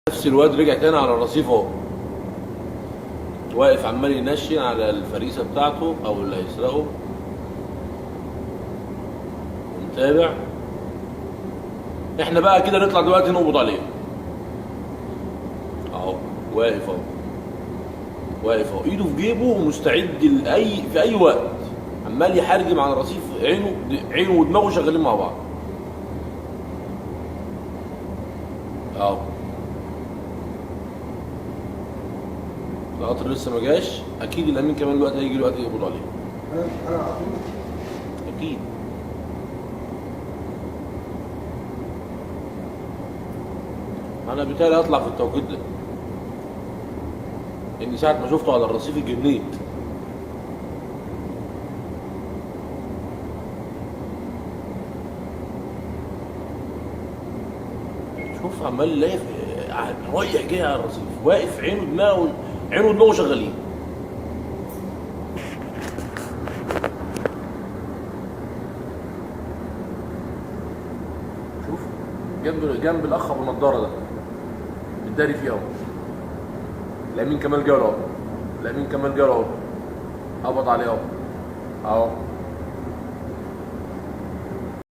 نفس الواد رجع تاني على الرصيف اهو، واقف عمال ينشن على الفريسه بتاعته او اللي هيسرقه، ونتابع. احنا بقى كده نطلع دلوقتي نقبض عليه اهو. واقف اهو، واقف اهو، ايده في جيبه ومستعد في اي وقت، عمال يحرجم على الرصيف. عينه ودماغه شغالين مع بعض اهو. القطر لسه ما جاش، اكيد الامين كمان دلوقتي هيجي دلوقتي يقبضوا عليه. انا على طول. اكيد. انا بالتالي هطلع في التوقيت ده، لان ساعه ما شفته على الرصيف اتجنيت. شوف عمال لاف، رايح جاي على الرصيف، واقف عينه ودماغه شغالين. شوف جنب الاخ ابو النضاره ده بيتداري فيه اهو. الامين كمال جاله اهو، الامين كمال جاله اهو، قبض عليه اهو اهو.